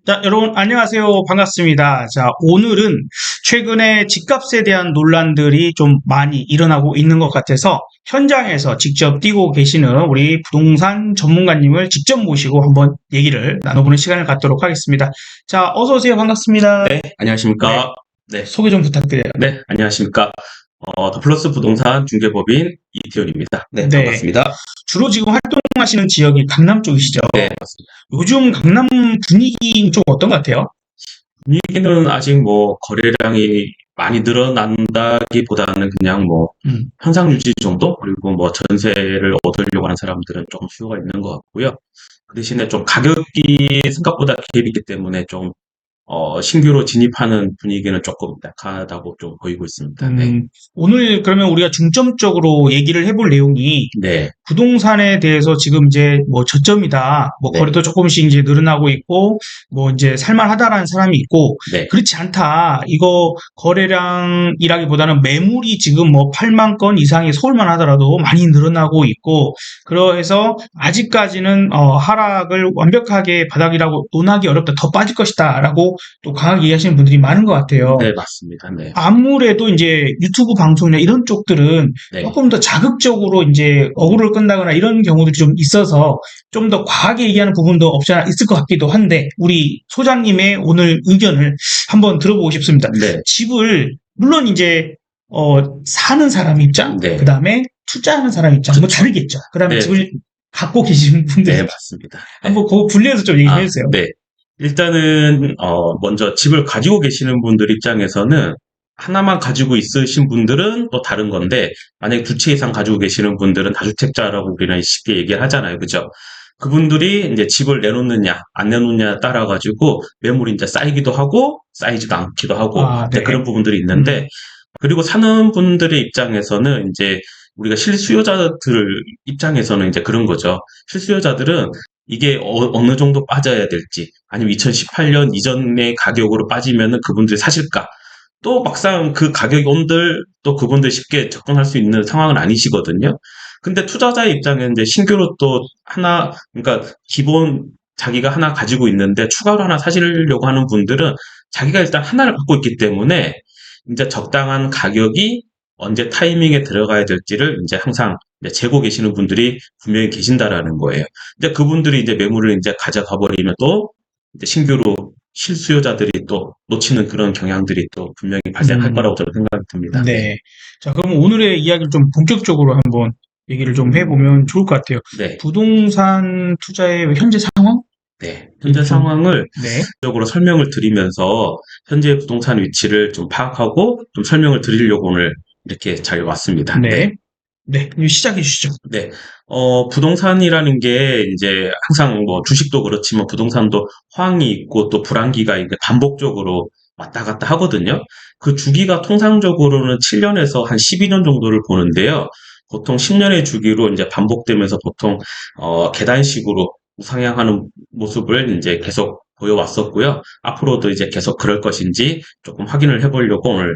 자, 여러분, 안녕하세요. 반갑습니다. 자, 오늘은 최근에 집값에 대한 논란들이 좀 많이 일어나고 있는 것 같아서 현장에서 직접 뛰고 계시는 우리 부동산 전문가님을 직접 모시고 한번 얘기를 나눠보는 시간을 갖도록 하겠습니다. 자, 어서 오세요. 반갑습니다. 네, 네, 안녕하십니까. 네, 소개 좀 부탁드려요. 네, 안녕하십니까. 더플러스 부동산 중개법인 이태원입니다. 네, 네, 반갑습니다. 주로 지금 활동하시는 지역이 강남 쪽이시죠? 네, 맞습니다. 요즘 강남 분위기 좀 어떤 것 같아요? 분위기는 아직 뭐 거래량이 많이 늘어난다기보다는 그냥 뭐 음, 현상 유지 정도? 그리고 뭐 전세를 얻으려고 하는 사람들은 조금 수요가 있는 것 같고요. 그 대신에 좀 가격이 생각보다 갭이 있기 때문에 좀 신규로 진입하는 분위기는 조금 약하다고 좀 보이고 있습니다. 네. 오늘 그러면 우리가 중점적으로 얘기를 해볼 내용이 네, 부동산에 대해서 지금 이제 뭐 저점이다, 뭐 네, 거래도 조금씩 이제 늘어나고 있고, 뭐 이제 살만하다라는 사람이 있고, 네, 그렇지 않다. 이거 거래량이라기보다는 매물이 지금 뭐 8만 건 이상이 서울만 하더라도 많이 늘어나고 있고, 그래서 아직까지는 하락을 완벽하게 바닥이라고 논하기 어렵다, 더 빠질 것이다라고 또 강하게 얘기하시는 분들이 많은 것 같아요. 네, 맞습니다. 네, 아무래도 이제 유튜브 방송이나 이런 쪽들은 네. 조금 더 자극적으로 이제 어그로를 끈다거나 이런 경우들이 좀 있어서 좀 더 과하게 얘기하는 부분도 없지 않아 있을 것 같기도 한데 우리 소장님의 오늘 의견을 한번 들어보고 싶습니다. 네, 집을 물론 이제 사는 사람 입장, 그 네, 다음에 투자하는 사람 입장 뭐 그쵸. 다르겠죠. 그 다음에 네, 집을 갖고 계시는 분들 네, 입장. 맞습니다. 네. 한번 그거 분리해서 좀 얘기해 주세요. 네. 일단은, 먼저 집을 가지고 계시는 분들 입장에서는 하나만 가지고 있으신 분들은 또 다른 건데, 만약에 두 채 이상 가지고 계시는 분들은 다주택자라고 우리는 쉽게 얘기를 하잖아요. 그죠? 그분들이 이제 집을 내놓느냐, 안 내놓느냐에 따라가지고 매물이 이제 쌓이기도 하고, 쌓이지도 않기도 하고, 아, 이제 네. 그런 부분들이 음, 있는데, 그리고 사는 분들의 입장에서는 이제 우리가 실수요자들 입장에서는 이제 그런 거죠. 실수요자들은 이게 느 정도 빠져야 될지, 아니면 2018년 이전의 가격으로 빠지면은 그분들이 사실까? 또 막상 그 가격이 온들 또 그분들 쉽게 접근할 수 있는 상황은 아니시거든요. 근데 투자자의 입장에는 이제 신규로 또 하나, 그러니까 기본 자기가 하나 가지고 있는데 추가로 하나 사시려고 하는 분들은 자기가 일단 하나를 갖고 있기 때문에 이제 적당한 가격이 언제 타이밍에 들어가야 될지를 이제 항상 이제 재고 계시는 분들이 분명히 계신다라는 거예요. 이제 그분들이 이제 매물을 이제 가져가 버리면 또 이제 신규로 실수요자들이 또 놓치는 그런 경향들이 또 분명히 발생할 음. 거라고 저는 생각이 듭니다. 네. 네. 자, 그럼 오늘의 이야기를 좀 본격적으로 한번 얘기를 좀 해보면 좋을 것 같아요. 네. 부동산 투자의 현재 상황? 네. 현재 좀, 상황을 네. 적으로 설명을 드리면서 현재 부동산 위치를 좀 파악하고 좀 설명을 드리려고 오늘 이렇게 잘 왔습니다. 네. 네. 네. 이제 시작해 주시죠. 네. 부동산이라는 게 이제 항상 뭐 주식도 그렇지만 부동산도 호황이 있고 또 불황기가 이제 반복적으로 왔다 갔다 하거든요. 그 주기가 통상적으로는 7년에서 한 12년 정도를 보는데요. 보통 10년의 주기로 이제 반복되면서 보통, 계단식으로 우상향하는 모습을 이제 계속 보여왔었고요. 앞으로도 이제 계속 그럴 것인지 조금 확인을 해보려고 오늘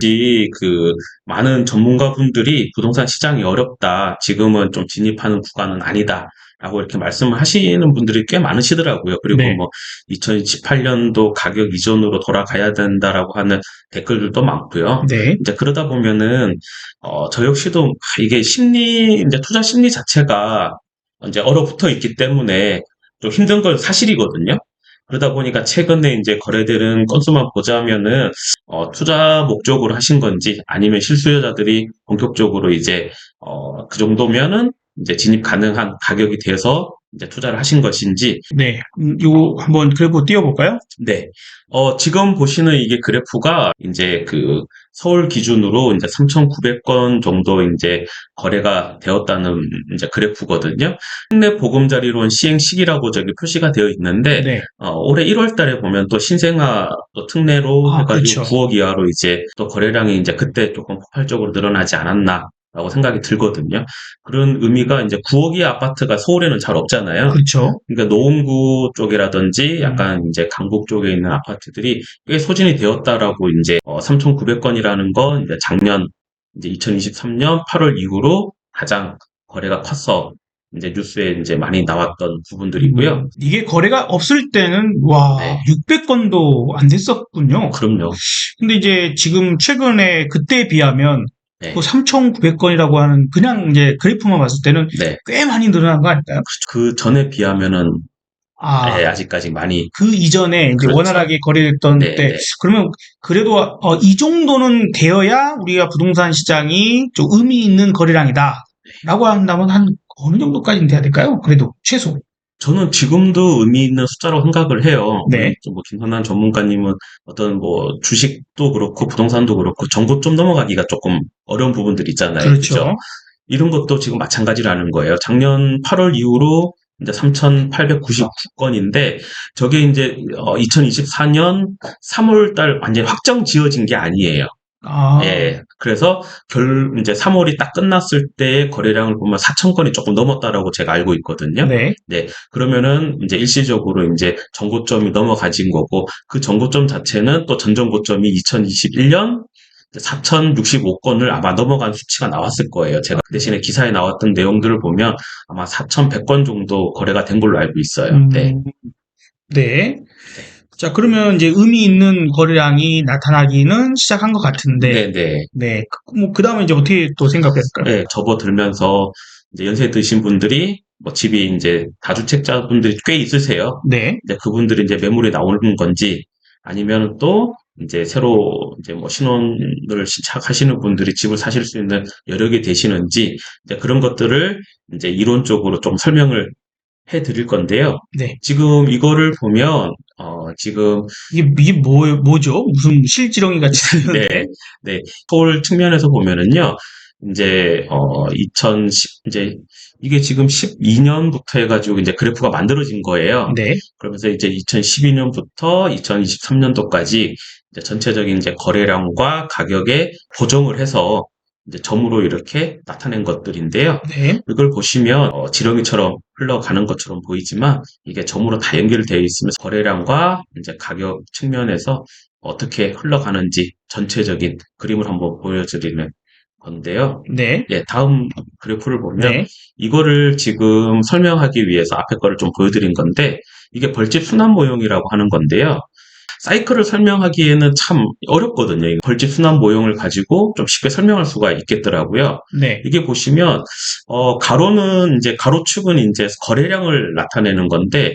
그 많은 전문가분들이 부동산 시장이 어렵다. 지금은 좀 진입하는 구간은 아니다. 라고 이렇게 말씀을 하시는 분들이 꽤 많으시더라고요. 그리고 네. 뭐 2018년도 가격 이전으로 돌아가야 된다라고 하는 댓글들도 많고요. 네. 이제 그러다 보면은 저 역시도 이게 이제 투자 심리 자체가 이제 얼어붙어 있기 때문에 좀 힘든 건 사실이거든요. 그러다 보니까 최근에 이제 거래되는 건수만 보자면은 투자 목적으로 하신 건지 아니면 실수요자들이 본격적으로 이제 그 정도면은 이제 진입 가능한 가격이 돼서 이제 투자를 하신 것인지. 네. 요거 한번 그래프 띄워볼까요? 네. 지금 보시는 이게 그래프가 이제 그 서울 기준으로 이제 3,900건 정도 이제 거래가 되었다는 이제 그래프거든요. 특례 보금자리론 시행 시기라고 저기 표시가 되어 있는데, 네. 올해 1월 달에 보면 또 신생아 또 특례로 아, 해가지고 그렇죠. 9억 이하로 이제 또 거래량이 이제 그때 조금 폭발적으로 늘어나지 않았나. 라고 생각이 들거든요. 그런 의미가 이제 9억 이하 아파트가 서울에는 잘 없잖아요. 그렇죠. 그러니까 노원구 쪽이라든지 음, 약간 이제 강북 쪽에 있는 아파트들이 꽤 소진이 되었다라고 이제 3,900건이라는 건 이제 작년 이제 2023년 8월 이후로 가장 거래가 컸어. 이제 뉴스에 이제 많이 나왔던 부분들이고요. 이게 거래가 없을 때는 와 네. 600건도 안 됐었군요. 그럼요. 근데 이제 지금 최근에 그때에 비하면 네. 그 3,900건이라고 하는 그냥 이제 그래프만 봤을 때는 네. 꽤 많이 늘어난 거 아닐까요? 그 전에 비하면은 아, 예, 아직까지 많이 그 이전에 이제 그렇죠. 원활하게 거래됐던 네, 때 네. 그러면 그래도 이 정도는 되어야 우리가 부동산 시장이 좀 의미 있는 거래량이다라고 한다면 한 어느 정도까지는 돼야 될까요? 그래도 최소. 저는 지금도 의미 있는 숫자로 생각을 해요. 네. 우리 뭐 김선한 전문가님은 어떤 뭐 주식도 그렇고 부동산도 그렇고 정고점 넘어가기가 조금 어려운 부분들이 있잖아요. 그죠? 그렇죠. 이런 것도 지금 마찬가지라는 거예요. 작년 8월 이후로 이제 3,899건인데 저게 이제 2024년 3월 달 완전히 확정 지어진 게 아니에요. 아, 예. 그래서 이제 3월이 딱 끝났을 때의 거래량을 보면 4,000건이 조금 넘었다라고 제가 알고 있거든요. 네. 네. 그러면은 이제 일시적으로 이제 정고점이 넘어가진 거고 그 정고점 자체는 또 전 정고점이 2021년 4,065건을 아마 넘어간 수치가 나왔을 거예요. 제가 그 대신에 기사에 나왔던 내용들을 보면 아마 4,100건 정도 거래가 된 걸로 알고 있어요. 네. 네. 네. 자, 그러면 이제 의미 있는 거래량이 나타나기는 시작한 것 같은데, 네, 네. 네. 그 다음에 이제 어떻게 또 생각했을까요? 네, 접어들면서 이제 연세 드신 분들이 뭐 집이 이제 다주택자분들이 꽤 있으세요. 네. 이제 그분들이 이제 매물이 나오는 건지 아니면 또 이제 새로 이제 뭐 신혼을 시작하시는 분들이 집을 사실 수 있는 여력이 되시는지 이제 그런 것들을 이제 이론적으로 좀 설명을 해 드릴 건데요. 네. 지금 이거를 보면 지금 이게 뭐죠? 무슨 실지렁이 같이 네, 생겼는데? 네. 서울 측면에서 보면은요, 이제, 2010, 이제, 이게 지금 12년부터 해가지고 이제 그래프가 만들어진 거예요. 네. 그러면서 이제 2012년부터 2023년도까지 이제 전체적인 이제 거래량과 가격에 고정을 해서 이제 점으로 이렇게 나타낸 것들인데요. 네. 이걸 보시면 지렁이처럼 흘러가는 것처럼 보이지만 이게 점으로 다 연결되어 있으면서 거래량과 이제 가격 측면에서 어떻게 흘러가는지 전체적인 그림을 한번 보여드리는 건데요. 네. 예, 다음 그래프를 보면 네. 이거를 지금 설명하기 위해서 앞에 거를 좀 보여드린 건데 이게 벌집 순환 모형이라고 하는 건데요. 사이클을 설명하기에는 참 어렵거든요. 이 벌집 순환 모형을 가지고 좀 쉽게 설명할 수가 있겠더라고요. 네. 이게 보시면 가로는 이제 가로축은 이제 거래량을 나타내는 건데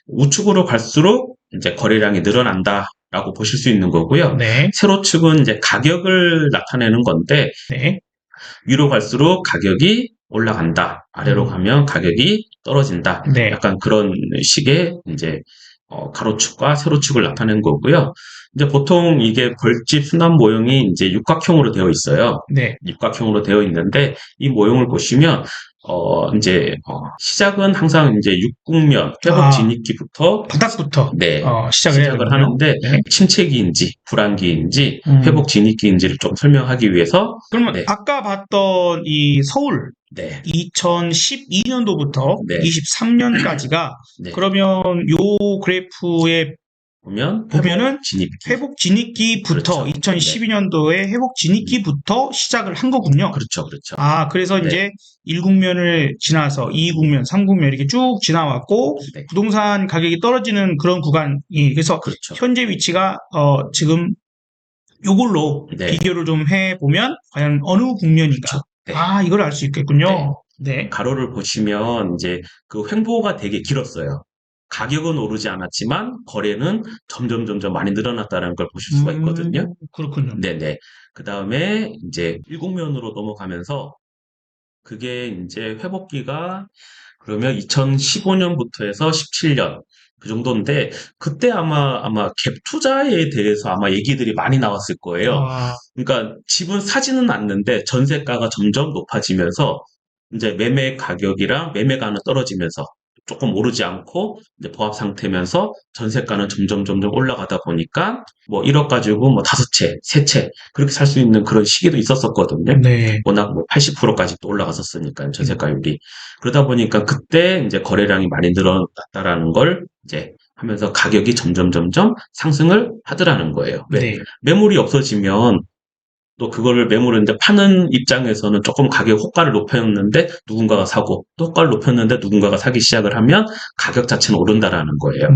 우측으로 갈수록 이제 거래량이 늘어난다라고 보실 수 있는 거고요. 네. 세로축은 이제 가격을 나타내는 건데 네. 위로 갈수록 가격이 올라간다. 아래로 음. 가면 가격이 떨어진다. 네. 약간 그런 식의 이제 가로축과 세로축을 나타낸 거고요. 이제 보통 이게 벌집 순환 모형이 이제 육각형으로 되어 있어요. 네. 육각형으로 되어 있는데 이 모형을 보시면 이제 시작은 항상 이제 육국면 회복 아, 진입기부터 바닥부터 네, 시작을 해야 시작을 되는군요. 하는데 네. 침체기인지 불안기인지 음. 회복 진입기인지를 좀 설명하기 위해서 그러면 네, 아까 봤던 이 서울 네, 2012년도부터 네, 23년까지가 네. 그러면 요 그래프에 보면 보면은 진입기 회복 진입기부터 그렇죠. 2012년도에 회복 진입기부터 시작을 한 거군요. 그렇죠, 그렇죠. 아, 그래서 네, 이제 1국면을 지나서 2국면, 3국면 이렇게 쭉 지나왔고 네, 부동산 가격이 떨어지는 그런 구간이 그래서 그렇죠. 현재 위치가 지금 요걸로 네, 비교를 좀 해보면 과연 어느 국면인가? 그렇죠. 네, 아, 이걸 알 수 네. 있겠군요. 네. 가로를 보시면 이제 그 횡보가 되게 길었어요. 가격은 오르지 않았지만 거래는 점점 많이 늘어났다는 걸 보실 수가 있거든요. 그렇군요. 네네. 그 다음에 이제 일국면으로 넘어가면서 그게 이제 회복기가 그러면 2015년부터 해서 17년 그 정도인데 그때 아마 갭 투자에 대해서 아마 얘기들이 많이 나왔을 거예요. 아, 그러니까 집은 사지는 않는데 전세가가 점점 높아지면서 이제 매매 가격이랑 매매가는 떨어지면서 조금 오르지 않고 이제 보합 상태면서 전세가는 점점 올라가다 보니까 뭐 1억 가지고 뭐 5채, 3채 그렇게 살 수 있는 그런 시기도 있었었거든요. 네. 워낙 뭐 80%까지 또 올라갔었으니까 전세가율이. 그러다 보니까 그때 이제 거래량이 많이 늘어났다라는 걸 이제 하면서 가격이 점점 상승을 하더라는 거예요. 왜? 네. 매물이 없어지면 또 그거를 매물을 이제 파는 입장에서는 조금 가격 호가를 높였는데 누군가가 사고 또 호가를 높였는데 누군가가 사기 시작을 하면 가격 자체는 오른다라는 거예요.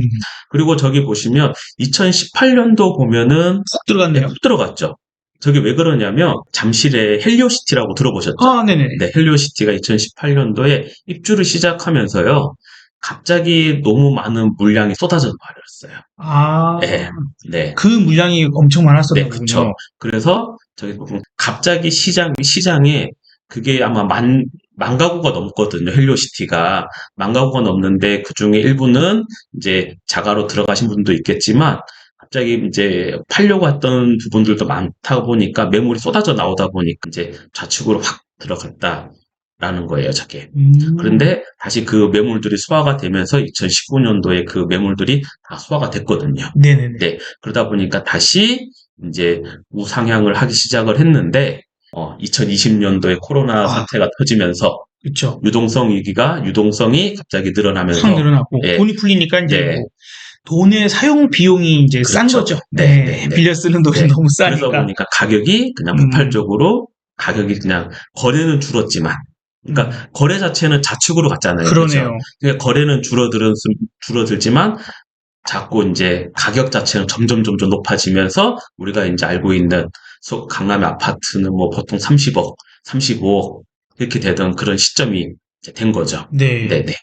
그리고 저기 보시면 2018년도 보면은 훅 들어갔네요. 훅 들어갔죠. 저게 왜 그러냐면 잠실의 헬리오시티라고 들어보셨죠? 아, 네네. 네, 헬리오시티가 2018년도에 입주를 시작하면서요. 갑자기 너무 많은 물량이 쏟아져 버렸어요. 아, 네, 네. 그 물량이 엄청 네, 많았었나 그쵸. 보군요. 그래서 저기 보면 갑자기 시장에 그게 아마 만 가구가 넘거든요. 헬리오시티가 만 가구가 넘는데 그 중에 일부는 이제 자가로 들어가신 분도 있겠지만 갑자기 이제 팔려고 했던 부분들도 많다 보니까 매물이 쏟아져 나오다 보니까 이제 좌측으로 확 들어갔다라는 거예요, 저게. 그런데 다시 그 매물들이 소화가 되면서 2019년도에 그 매물들이 다 소화가 됐거든요. 네네네. 네, 그러다 보니까 다시 이제 우상향을 하기 시작을 했는데 2020년도에 코로나 아. 사태가 터지면서 그쵸. 유동성이 갑자기 늘어나면서 확 늘어나고, 예, 돈이 풀리니까 이제 네. 뭐 돈의 사용 비용이 이제 싼 그렇죠. 거죠. 네, 네, 네. 빌려 쓰는 돈이 네. 너무 그래서 싸니까. 보니까 가격이 그냥 폭발적으로 가격이 그냥 거래는 줄었지만 그러니까 거래 자체는 좌측으로 갔잖아요. 그러네요. 그렇죠? 그러니까 거래는 줄어들지만 자꾸 이제 가격 자체는 점점 높아지면서 우리가 이제 알고 있는 강남의 아파트는 뭐 보통 30억, 35억 이렇게 되던 그런 시점이 이제 된 거죠. 네. 네네.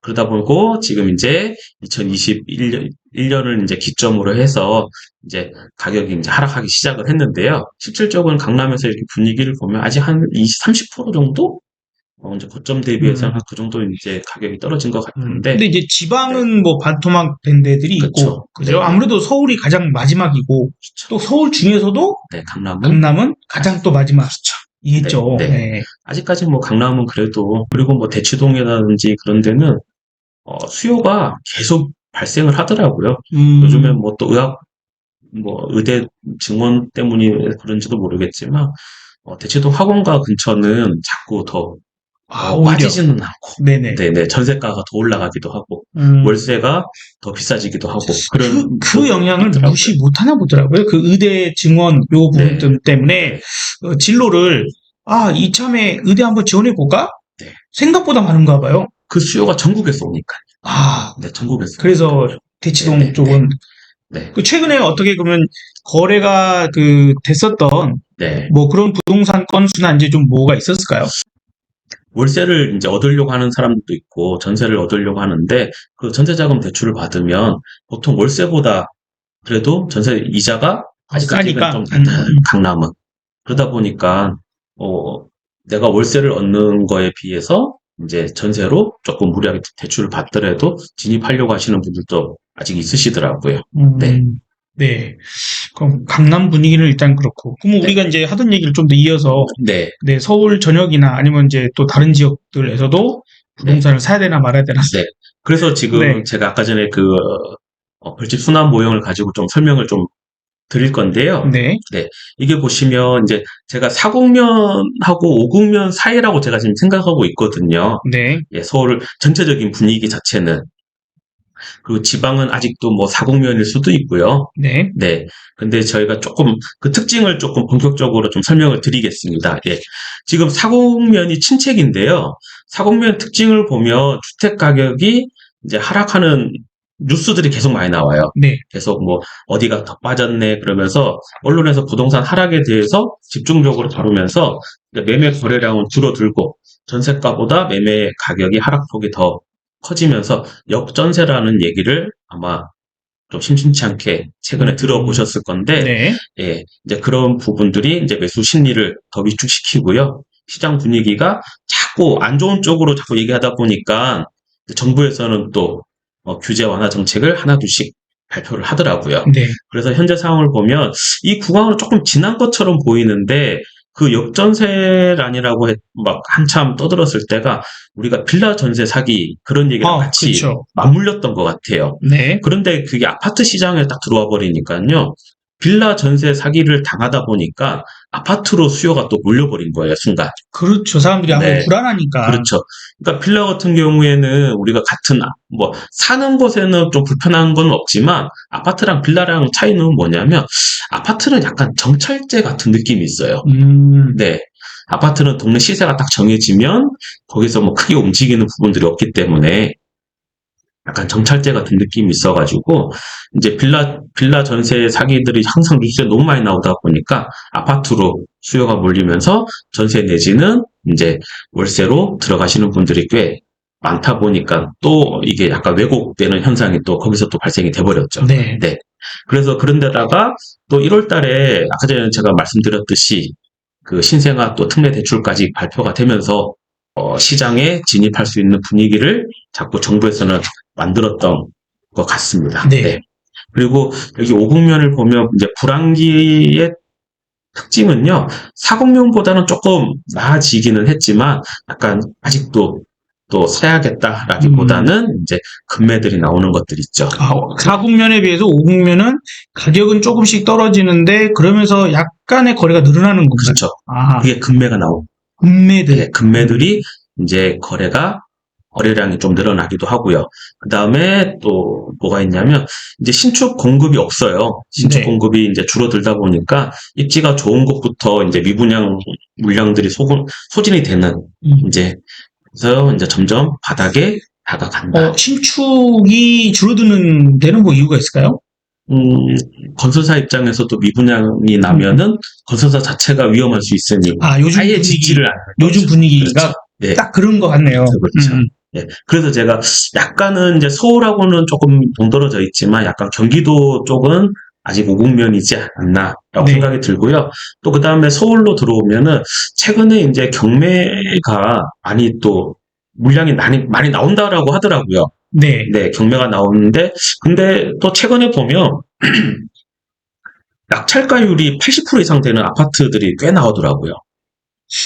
그러다 보고 지금 이제 2021년을 이제 기점으로 해서 이제 가격이 이제 하락하기 시작을 했는데요. 실질적으로는 강남에서 이렇게 분위기를 보면 아직 한 20, 30% 정도? 이제 고점 대비해서 한 그 정도 이제 가격이 떨어진 것 같은데. 근데 이제 지방은 뭐 반토막 된 데들이 그쵸. 있고, 그죠? 네네. 아무래도 서울이 가장 마지막이고, 또 서울 중에서도 네, 강남은 강남은 가장 또 마지막. 이겠죠. 네, 네. 아직까지 뭐 강남은 그래도 그리고 뭐 대치동이라든지 그런 데는 수요가 계속 발생을 하더라고요. 요즘에 뭐 또 의대 증원 때문이 그런지도 모르겠지만 대치동 학원가 근처는 자꾸 더 오히려. 빠지지는 않고 네네. 네네 전세가가 더 올라가기도 하고 월세가 더 비싸지기도 하고 그런 그 영향을 있더라고요. 무시 못하나 보더라고요. 그 의대 증원 요 네. 부분 때문에 네. 진로를 이참에 의대 한번 지원해 볼까? 네. 생각보다 많은가 봐요. 그 수요가 전국에서 오니까. 네, 전국에서. 그래서 대치동 네, 네, 쪽은 네. 그 최근에 어떻게 그러면 거래가 됐었던 네. 뭐 그런 부동산 건수나 이제 좀 뭐가 있었을까요? 월세를 이제 얻으려고 하는 사람도 있고 전세를 얻으려고 하는데 그 전세자금 대출을 받으면 보통 월세보다 그래도 전세 이자가 아직까지는 싸니까. 좀 강남은 그러다 보니까 내가 월세를 얻는 거에 비해서 이제 전세로 조금 무리하게 대출을 받더라도 진입하려고 하시는 분들도 아직 있으시더라고요. 네. 네. 그럼 강남 분위기는 일단 그렇고. 그럼 우리가 이제 하던 얘기를 좀 더 이어서 네. 네, 서울 전역이나 아니면 이제 또 다른 지역들에서도 부동산을 사야 되나 말아야 되나. 네. 그래서 지금 네. 제가 아까 전에 그 벌집 순환 모형을 가지고 좀 설명을 좀 드릴 건데요. 네. 네. 이게 보시면 이제 제가 4국면하고 5국면 사이라고 제가 지금 생각하고 있거든요. 네. 예, 서울 전체적인 분위기 자체는. 그리고 지방은 아직도 뭐 4국면일 수도 있고요. 네. 네. 근데 저희가 조금 그 특징을 조금 본격적으로 좀 설명을 드리겠습니다. 예. 지금 4국면이 침체기인데요. 4국면 특징을 보면 주택 가격이 이제 하락하는 뉴스들이 계속 많이 나와요. 네. 계속 뭐 어디가 더 빠졌네 그러면서 언론에서 부동산 하락에 대해서 집중적으로 다루면서 매매 거래량은 줄어들고 전세가보다 매매 가격이 하락폭이 더 커지면서 역전세라는 얘기를 아마 좀 심심치 않게 최근에 들어보셨을 건데, 네. 예, 이제 그런 부분들이 이제 매수 심리를 더 위축시키고요. 시장 분위기가 자꾸 안 좋은 쪽으로 자꾸 얘기하다 보니까 정부에서는 또 규제 완화 정책을 하나둘씩 발표를 하더라고요. 네. 그래서 현재 상황을 보면 이 구간으로 조금 지난 것처럼 보이는데 그 역전세란이라고 막 한참 떠들었을 때가 우리가 빌라 전세 사기 그런 얘기랑 같이 그쵸. 맞물렸던 것 같아요. 네. 그런데 그게 아파트 시장에 딱 들어와 버리니까요. 빌라 전세 사기를 당하다 보니까 아파트로 수요가 또 몰려버린 거예요, 순간. 그렇죠. 사람들이 아무래도 네. 불안하니까. 그렇죠. 그러니까 빌라 같은 경우에는 우리가 같은 뭐 사는 곳에는 좀 불편한 건 없지만 아파트랑 빌라랑 차이는 뭐냐면 아파트는 약간 정찰제 같은 느낌이 있어요. 네. 아파트는 동네 시세가 딱 정해지면 거기서 뭐 크게 움직이는 부분들이 없기 때문에 약간 정찰제 같은 느낌이 있어가지고 이제 빌라 전세 사기들이 항상 뉴스에 너무 많이 나오다 보니까 아파트로 수요가 몰리면서 전세 내지는 이제 월세로 들어가시는 분들이 꽤 많다 보니까 또 이게 약간 왜곡되는 현상이 또 거기서 또 발생이 돼버렸죠. 네. 네. 그래서 그런데다가 또 1월 달에 아까 전에 제가 말씀드렸듯이 그 신생아 또 특례 대출까지 발표가 되면서 시장에 진입할 수 있는 분위기를 자꾸 정부에서는 만들었던 것 같습니다. 네. 네. 그리고 여기 50면을 보면 이제 불황기의 특징은요, 40년보다는 조금 나아지기는 했지만 약간 아직도 또 사야겠다라기보다는 이제 금매들이 나오는 것들 있죠. 40면에 비해서 50면은 가격은 조금씩 떨어지는데 그러면서 약간의 거래가 늘어나는 건가요? 그렇죠. 아, 그게 금매가 나오고 금매들. 네, 금매들이 이제 거래량이 좀 늘어나기도 하고요. 그 다음에 또 뭐가 있냐면 이제 신축 공급이 없어요. 신축 네. 공급이 이제 줄어들다 보니까 입지가 좋은 곳부터 이제 미분양 물량들이 소진이 되는 이제 그래서 이제 점점 바닥에 다가간다. 신축이 줄어드는 데는 뭐 이유가 있을까요? 건설사 입장에서도 미분양이 나면은 건설사 자체가 위험할 수 있으니 요즘 아예 분위기, 짓지를 않는 요즘 거죠. 분위기가 그렇죠. 네. 딱 그런 것 같네요. 그렇죠. 네. 그래서 제가 약간은 이제 서울하고는 조금 동떨어져 있지만 약간 경기도 쪽은 아직 오국면이지 않나라고 네. 생각이 들고요. 또 그 다음에 서울로 들어오면은 최근에 이제 경매가 많이 또 물량이 많이 나온다라고 하더라고요. 네. 네, 경매가 나오는데 근데 또 최근에 보면 낙찰가율이 80% 이상 되는 아파트들이 꽤 나오더라고요.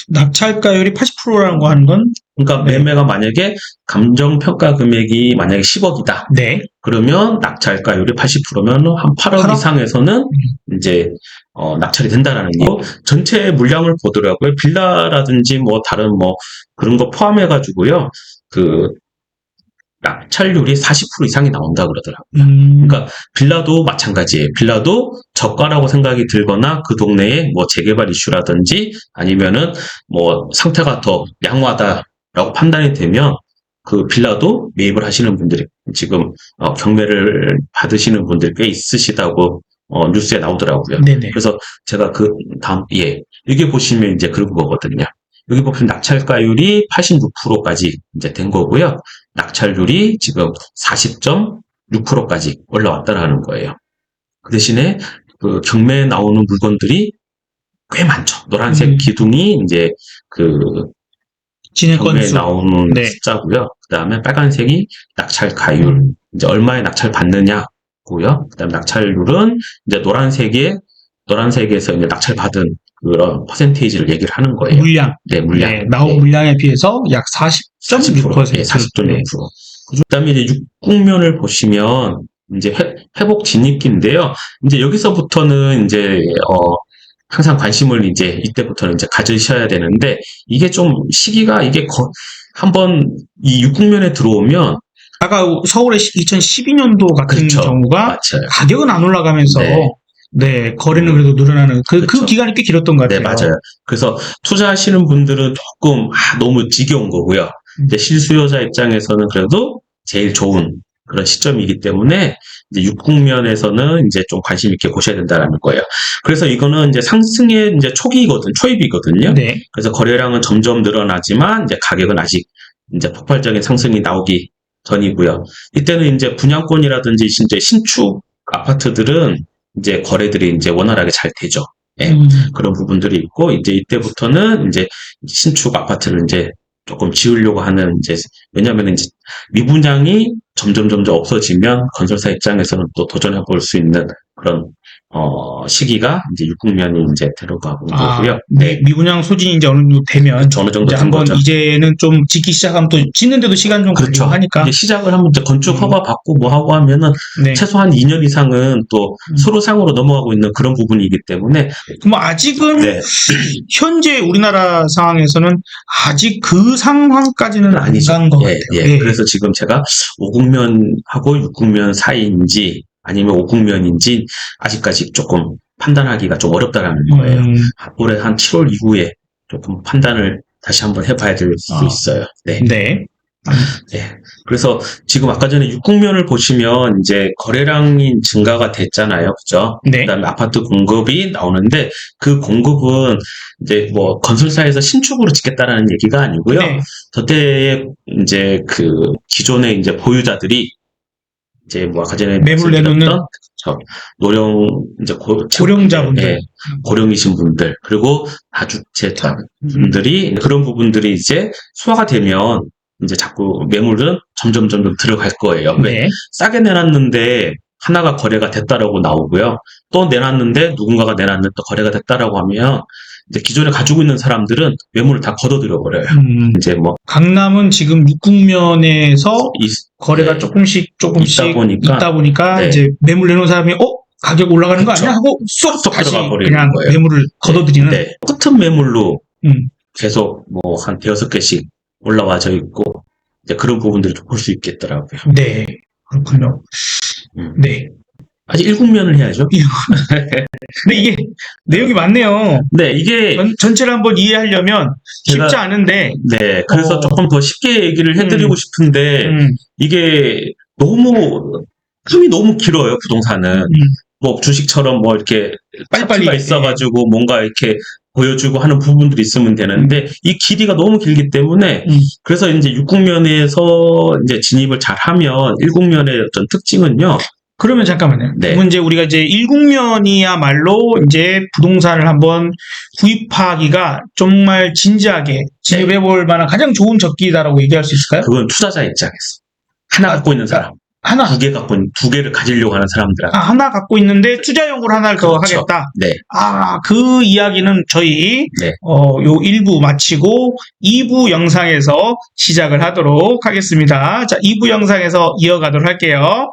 낙찰가율이 80%라는 거 하는 건? 그러니까 네. 매매가 만약에 감정평가 금액이 만약에 10억이다. 네. 그러면 낙찰가율이 80%면 한 8억 8억? 이상에서는 이제 낙찰이 된다라는 거. 전체 물량을 보더라고요. 빌라라든지 뭐 다른 뭐 그런 거 포함해가지고요. 그 낙찰률이 40% 이상이 나온다 그러더라고요. 그러니까 빌라도 마찬가지예요. 빌라도 저가라고 생각이 들거나 그 동네에 뭐 재개발 이슈라든지 아니면은 뭐 상태가 더 양호하다라고 판단이 되면 그 빌라도 매입을 하시는 분들이 지금 경매를 받으시는 분들 꽤 있으시다고 뉴스에 나오더라고요. 네네. 그래서 제가 그 다음 여기 보시면 이제 그런 거거든요. 여기 보면 낙찰가율이 86%까지 이제 된 거고요. 낙찰률이 지금 40.6%까지 올라왔다라는 거예요. 그 대신에 그 경매에 나오는 물건들이 꽤 많죠. 노란색 기둥이 이제 그 진행 경매에 건수. 나오는 네. 숫자고요. 그 다음에 빨간색이 낙찰가율, 이제 얼마에 낙찰 받느냐고요. 그 다음에 낙찰률은 이제 노란색에서 이제 낙찰 받은 그런 퍼센테이지를 얘기를 하는 거예요. 물량. 네, 물량. 네, 나온 네. 물량에 비해서 약 40.6%. 네, 40.6%. 그다음에 이제 육국면을 보시면 이제 회복 진입기인데요. 이제 여기서부터는 이제 항상 관심을 이제 이때부터는 이제 가지셔야 되는데 이게 좀 시기가 이게 한번 이 육국면에 들어오면 아까 서울의 2012년도 같은 그렇죠. 경우가 맞아요. 가격은 안 올라가면서 네, 거래는 그래도 늘어나는 그 그렇죠. 기간이 꽤 길었던 것 네, 같아요. 맞아요. 그래서 투자하시는 분들은 조금 너무 지겨운 거고요. 이제 실수요자 입장에서는 그래도 제일 좋은 그런 시점이기 때문에 이제 육국면에서는 이제 좀 관심 있게 보셔야 된다는 거예요. 그래서 이거는 이제 상승의 이제 초입이거든요. 네. 그래서 거래량은 점점 늘어나지만 이제 가격은 아직 이제 폭발적인 상승이 나오기 전이고요. 이때는 이제 분양권이라든지 이제 신축 아파트들은 이제 거래들이 이제 원활하게 잘 되죠. 예, 그런 부분들이 있고 이제 이때부터는 이제 신축 아파트를 이제 조금 지으려고 하는 이제 왜냐하면 이제 미분양이 점점 없어지면 건설사 입장에서는 또 도전해 볼 수 있는 그런 시기가 이제 6국면이 이제 들어가고 있고요. 네. 미분양 소진이 이제 어느 정도 되면 그렇죠. 어느 정도 이제 된 한번 거죠. 이제는 좀 짓기 시작하면 또 짓는데도 시간 좀 그렇죠. 걸리고 하니까. 이제 시작을 하면 이제 건축 허가 받고 뭐 하고 하면은 네. 최소한 2년 이상은 또 서로 상으로 넘어가고 있는 그런 부분이기 때문에 그럼 아직은 네. 현재 우리나라 상황에서는 아직 그 상황까지는 안 아니죠. 간 것 같아요. 예. 그래서 지금 제가 5국면하고 6국면 사이인지 아니면 5국면인지 아직까지 조금 판단하기가 좀 어렵다라는 거예요. 올해 한 7월 이후에 조금 판단을 다시 한번 해봐야 될 수도 있어요. 네. 네. 네. 그래서 지금 아까 전에 6국면을 보시면 이제 거래량이 증가가 됐잖아요. 그죠? 네. 그다음에 아파트 공급이 나오는데 그 공급은 이제 뭐 건설사에서 신축으로 짓겠다라는 얘기가 아니고요. 네. 저때에 이제 그 기존의 이제 보유자들이 이제 뭐 아까 전에 매물 내놓는 노령 이제 고령자분들, 예, 고령이신 분들 그리고 다주택자 분들이 그런 부분들이 이제 소화가 되면 이제 자꾸 매물은 점점 들어갈 거예요. 왜? 네. 싸게 내놨는데 하나가 거래가 됐다라고 나오고요. 또 내놨는데 누군가가 내놨는데 또 거래가 됐다라고 하면 이제 기존에 가지고 있는 사람들은 매물을 다 걷어들여 버려요. 이제 뭐 강남은 지금 6국면에서 거래가 조금씩 있다 보니까 네. 이제 매물 내놓은 사람이 가격 올라가는 거 아니야? 하고 쏙 다시 그냥 거예요. 매물을 걷어들이는. 네. 끝은 매물로 계속 뭐 한 5개씩 올라와져 있고 이제 그런 부분들을 볼 수 있겠더라고요. 네. 그렇군요. 네. 아직 1국면을 해야죠. 근데 이게 내용이 많네요. 네, 이게 전체를 한번 이해하려면 쉽지 않은데. 네, 그래서 조금 더 쉽게 얘기를 해드리고 싶은데 이게 너무 텀이 너무 길어요. 부동산은 뭐 주식처럼 뭐 이렇게 빨리빨리 있어가지고 뭔가 이렇게 보여주고 하는 부분들이 있으면 되는데 이 길이가 너무 길기 때문에 그래서 이제 6국면에서 이제 진입을 잘하면 1국면의 어떤 특징은요. 그러면 잠깐만요. 네. 그러면 이제 우리가 이제 1국면이야말로 이제 부동산을 한번 구입하기가 정말 진지하게 진입해 볼 만한 가장 좋은 적기다라고 얘기할 수 있을까요? 그건 투자자 입장에서 하나 갖고 있는 사람. 두 개를 가지려고 하는 사람들한테. 하나 갖고 있는데 투자용으로 하나를 더 그렇죠. 하겠다. 네. 그 이야기는 저희 요 1부 마치고 2부 영상에서 시작을 하도록 하겠습니다. 자, 2부 영상에서 이어가도록 할게요.